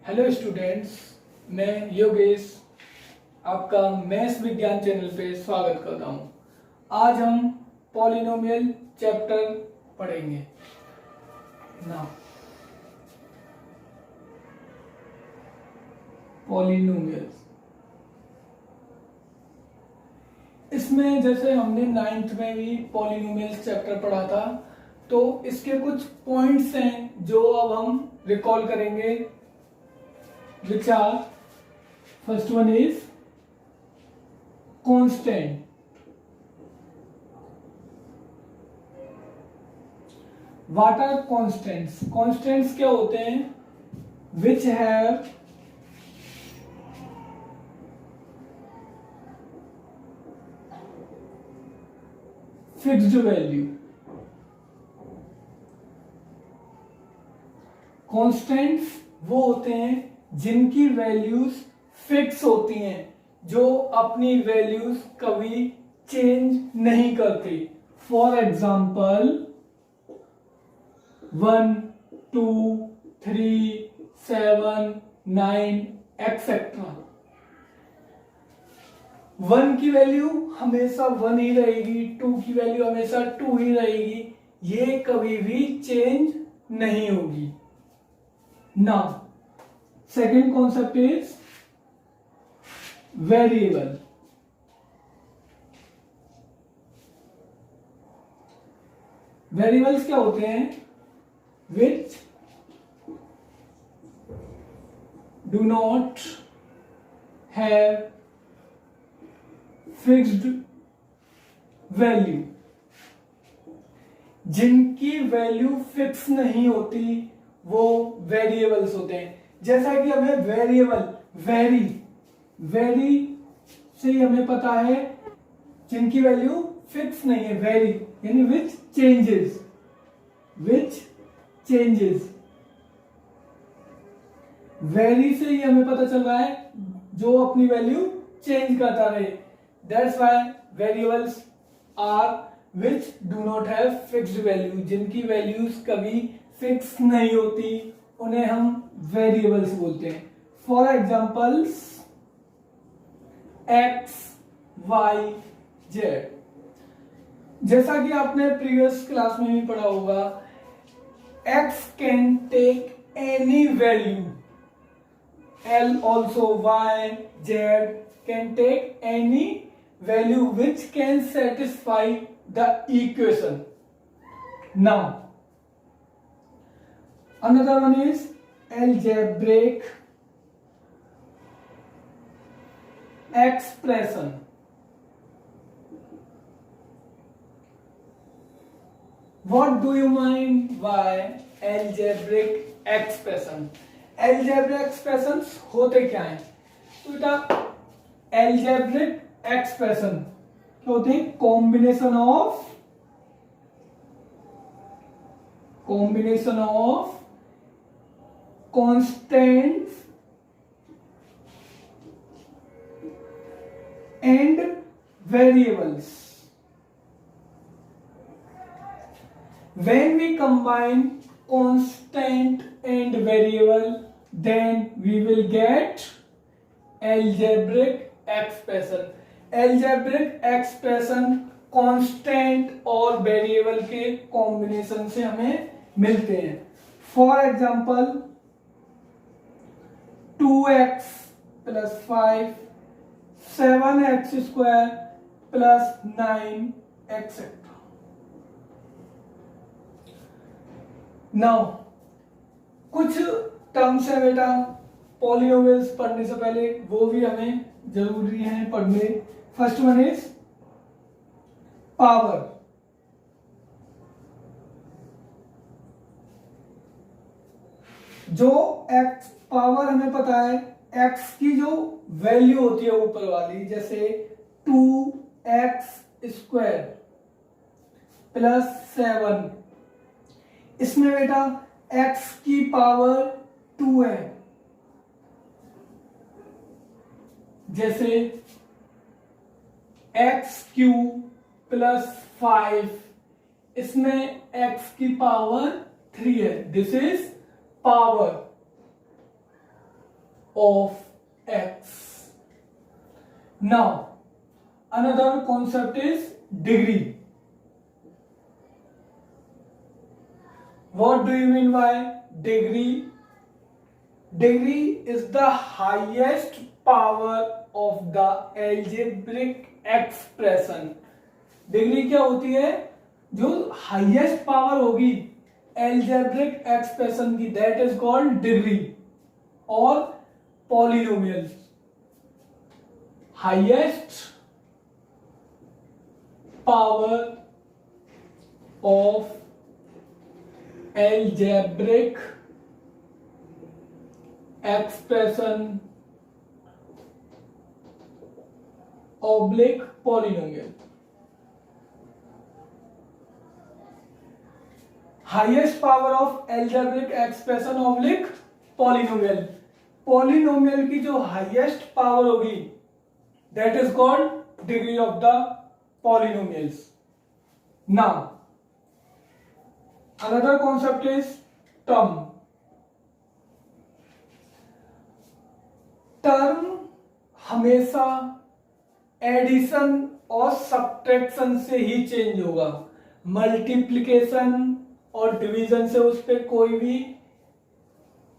Hello students, मैं योगेश आपका maths विज्ञान चैनल पे स्वागत करता हूँ। आज हम पॉलिनोमियल चैप्टर पढ़ेंगे ना। पॉलिनोमियल्स, इसमें जैसे हमने 9th में भी पॉलिनोमियल्स चैप्टर पढ़ा था, तो इसके कुछ पॉइंट्स हैं जो अब हम रिकॉल करेंगे, which are first one is constant. What are constants? Constants क्या होते हैं? Which have fixed value. Constants वो होते हैं जिनकी वैल्यूज फिक्स होती हैं, जो अपनी वैल्यूज कभी चेंज नहीं करती। For example 1, 2, 3, 7, 9 etcetera. 1 की वैल्यू हमेशा 1 ही रहेगी, 2 की वैल्यू हमेशा 2 ही रहेगी, ये कभी भी चेंज नहीं होगी। Now second concept is variable. Variables क्या होते हैं? Which do not have fixed value. जिनकी वैल्यू फिक्स नहीं होती वो वेरिएबल्स होते हैं। जैसा कि हमें वेरिएबल वेरी से हमें पता है जिनकी वैल्यू फिक्स नहीं है, वेरी यानी विच चेंजेस। वेरी से ही हमें पता चल रहा है जो अपनी वैल्यू चेंज करता रहे। That's why variables are which do not have fixed value. जिनकी वैल्यूज कभी फिक्स नहीं होती उन्हें हम वेरिएबल्स बोलते हैं। For examples X, Y, Z. जैसा कि आपने प्रीवियस क्लास में भी पढ़ा होगा, X can take any value, एल also, Y, Z can take any value which can satisfy the equation. Now another one is algebraic expression. What do you mean by algebraic expression? Algebraic expressions होते क्या हैं? तो बेटा algebraic expression क्या होते हैं? combination of constants and variables. When we combine constant and variable, then we will get algebraic expression. Algebraic expression constant और variable के कॉम्बिनेशन से हमें मिलते हैं। For example 2x + 5, 7x² + 9 etcetera. Now कुछ टर्म्स है बेटा पॉलिनोमियल्स पढ़ने से पहले, वो भी हमें जरूरी है पढ़ने। First one is power. जो x पावर हमें पता है, x की जो वैल्यू होती है ऊपर वाली, जैसे 2x² + 7, इसमें बेटा x की पावर 2 है। जैसे x³ + 5, इसमें x की पावर 3 है। This is power. of x. Now another concept is degree. What do you mean by degree? Degree is the highest power of the algebraic expression. Degree क्या होती है? जो हाईएस्ट पावर होगी algebraic expression की, that is called degree और polynomial. Highest power of algebraic expression oblique polynomial. Highest power of algebraic expression oblique polynomial. Polynomial की जो highest power होगी that is called degree of the polynomials. Now another concept is term. Term हमेशा addition और subtraction से ही change होगा. Multiplication और division से उस पर कोई भी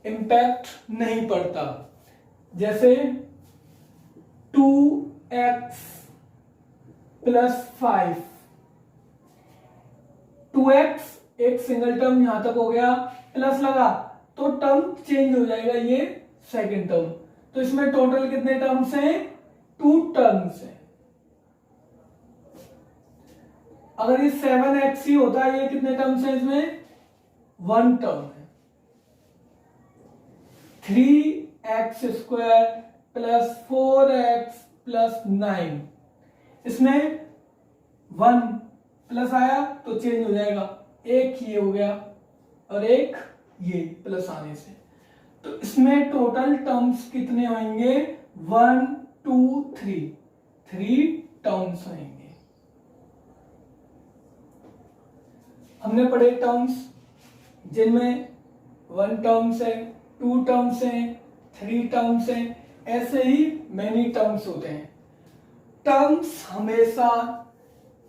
इम्पैक्ट नहीं पड़ता. जैसे 2x + 5. 2x एक सिंगल टर्म यहां तक हो गया, प्लस लगा तो टर्म चेंज हो जाएगा, ये सेकंड टर्म. तो इसमें टोटल कितने टर्म्स हैं? 2 टर्म्स हैं. अगर ये 7x ही होता है, ये कितने टर्म्स हैं? इसमें 1 टर्म है. 3x² + 4x + 9. इसमें 1 प्लस आया तो चेंज हो जाएगा. एक ये हो गया और एक ये प्लस आने से. तो इसमें टोटल टर्म्स कितने होंगे? 1 2 3. 3 टर्म्स होंगे. हमने पढ़े टर्म्स जिनमें 1 टर्म्स है, 2 टर्म्स है, 3 टर्म्स है. ऐसे ही मेनी टर्म्स होते हैं. टर्म्स हमेशा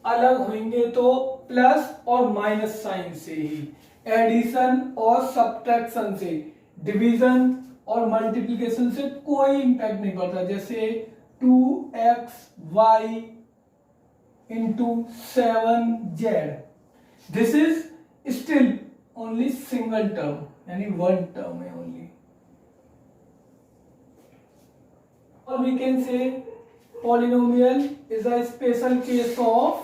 अलग होंगे तो प्लस और माइनस साइन से ही, एडिशन और सब्ट्रैक्शन से, डिवीजन और मल्टीप्लिकेशन से कोई इंपैक्ट नहीं पड़ता. जैसे 2xy × 7z, this is still only single term, यानी 1 टर्म है ओनली. और we can say polynomial is a special case of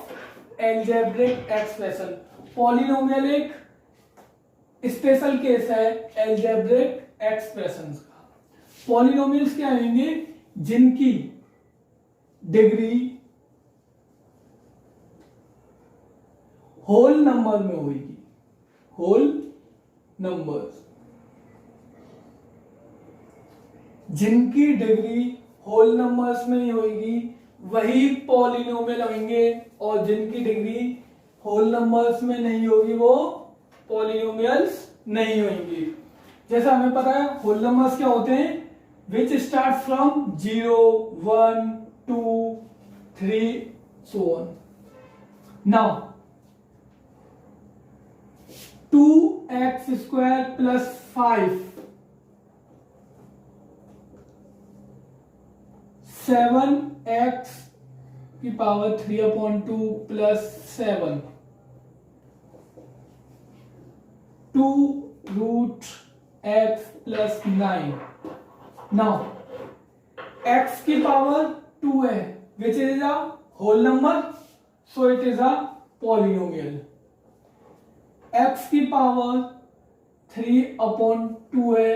algebraic expression. polynomial एक स्पेशल केस है algebraic expressions का. polynomials क्या होंगे? जिनकी डिग्री होल नंबर में होगी. होल नंबर्स जिनकी डिग्री होल नंबर्स में ही होगी वही पॉलिनोमियल होंगे, और जिनकी डिग्री होल नंबर्स में नहीं होगी वो पॉलिनोमियल्स नहीं होंगे. जैसा हमें पता है होल नंबर्स क्या होते हैं? Which start from 0 1 2 3 so on. Now 2x² + 5, 7x³ + 7, 2√x + 9. Now x की पावर 2 है, which is a whole number, so it is a polynomial. x की पावर 3/2 है,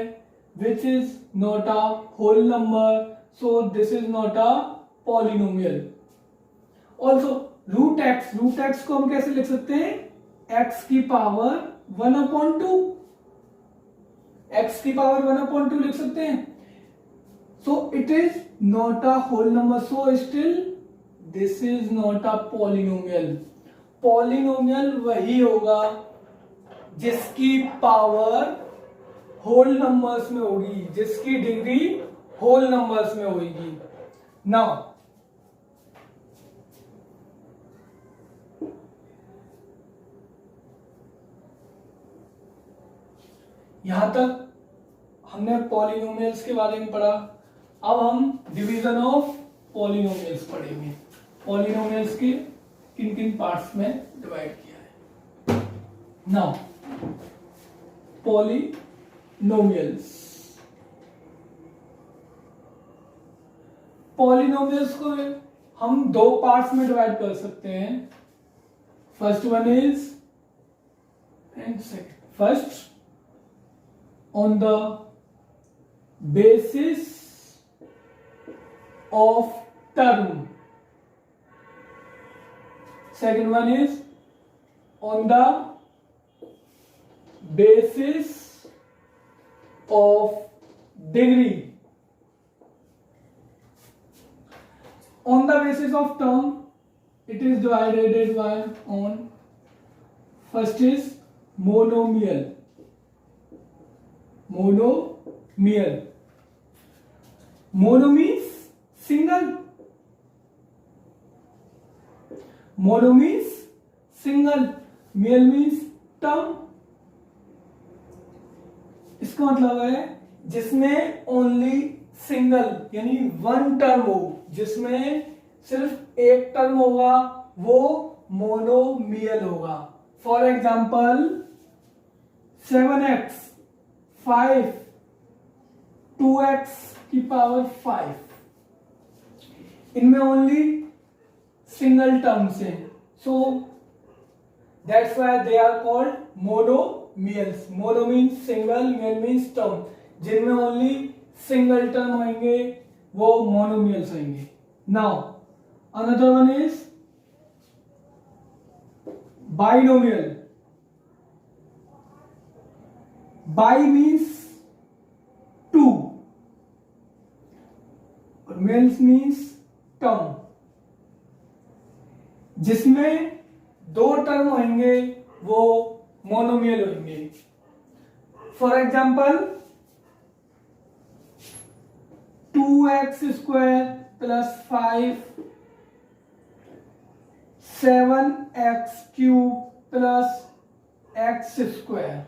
which is not a whole number, so this is not a polynomial. Also √x को हम कैसे लिख सकते हैं? x की पावर 1/2, x की पावर 1/2 लिख सकते हैं. So it is not a whole number, so still this is not a polynomial. polynomial वही होगा जिसकी पावर होल नंबर्स में होगी, जिसकी डिग्री होल नंबर्स में होगी। नाउ यहां तक हमने पॉलिनोमियल्स के बारे में पढ़ा। अब हम डिवीजन ऑफ पॉलिनोमियल्स पढ़ेंगे। पॉलिनोमियल्स के किन किन पार्ट्स में डिवाइड किया है। नाउ पॉलिनोमियल्स, पॉलिनोमियल्स को हम दो पार्ट्स में डिवाइड कर सकते हैं। First one is and second. First on the basis of term, second one is on the basis of degree. On the basis of term it is divided by on, first is monomial, monomial. Mono means single, mono means single, meal means term। इसका मतलब है जिसमें only single यानी one term हो, जिसमें सिर्फ एक term होगा वो मोनोमियल होगा। फॉर एग्जाम्पल 7x 5 2x की पावर 5, इनमें ओनली सिंगल टर्म्स हैं, so that's why they are called monomials. Mono means single, mial means term, जिनमें ओनली सिंगल टर्म होंगे वो मोनोमियल्स होंगे। Now another one is binomial. Bi means two और mials means term, जिसमें दो term होंगे वो मोनोमियल होंगे। For example 2x² plus 5 7x³ plus x²,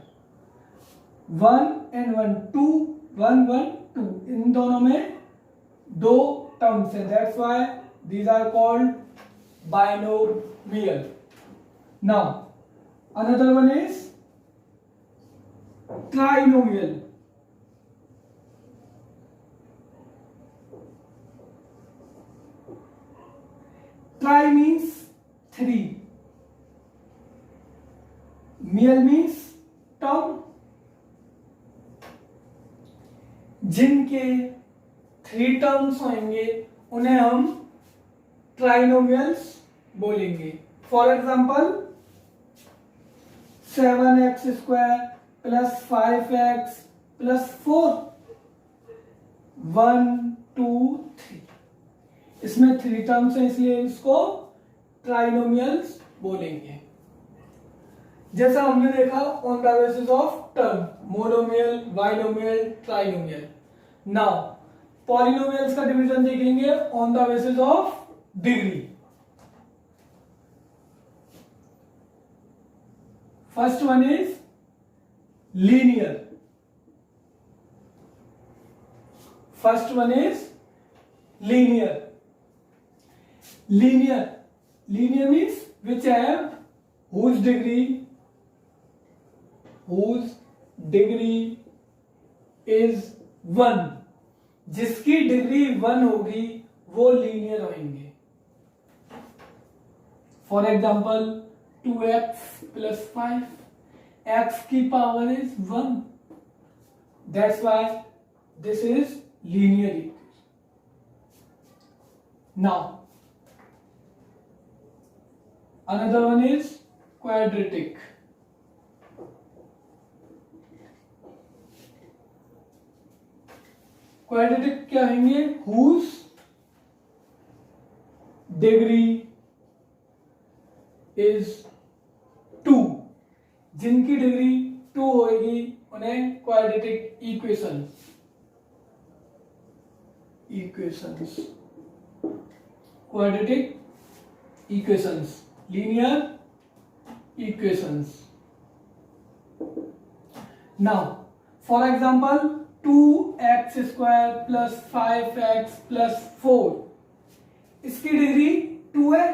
1 and 1 2 1 1 2, इन दोनों में दो टर्म्स है, that's why these are called binomial. Now another one is trinomial. Tri means three, mial means term, जिनके थ्री टर्म्स होंगे उन्हें हम ट्राइनोमियल्स बोलेंगे। For example 7x² plus 5x plus 4 1 2 3, इसमें थ्री टर्म्स हैं इसलिए इसको ट्राइनोमियल्स बोलेंगे। जैसा हमने देखा on the basis of term, monomial, binomial, trinomial. Now polynomials का डिवीजन देखेंगे on the basis of degree. First one is linear. First one is linear. Linear means which have whose degree is 1, जिसकी degree 1 होगी वो linear होंगे। For example 2x plus 5, x की power is 1, that's why this is linear equation. Now another one is quadratic. Quadratic क्या होंगे? Whose degree is 2, जिनकी degree 2 होगी उन्हें quadratic equation equations, quadratic equations, linear equations. Now for example 2x² plus 5x plus 4, इसकी degree 2 है,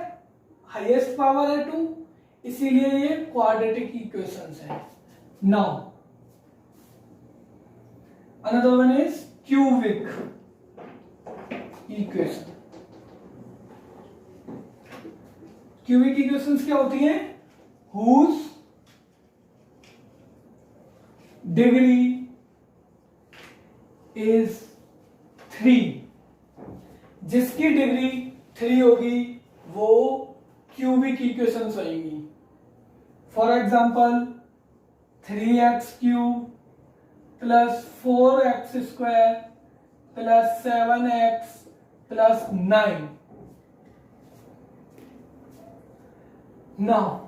highest power है 2, इसीलिए ये क्वाड्रेटिक इक्वेशंस है. Now another one is cubic equation. Cubic equations क्या होती हैं? हुज डिग्री इज 3, जिसकी डिग्री 3 होगी वो क्यूबिक इक्वेशंस होंगी. For example 3x³ plus 4x² plus 7x plus 9. Now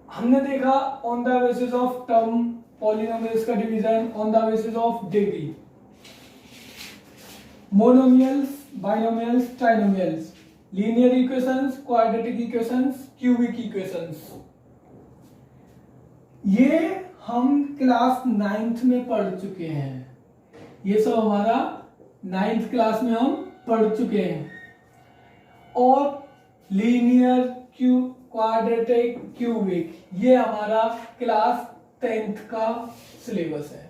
हमने देखा on the basis of term polynomials का division on the basis of degree, monomials, binomials, trinomials, linear equations, quadratic equations, cubic equations. ये हम class 9th में पढ़ चुके हैं. ये सब हमारा 9th क्लास में हम पढ़ चुके हैं. और लीनियर, क्वाड्रेटिक, क्यूबिक, ये हमारा क्लास 10th का सिलेबस है.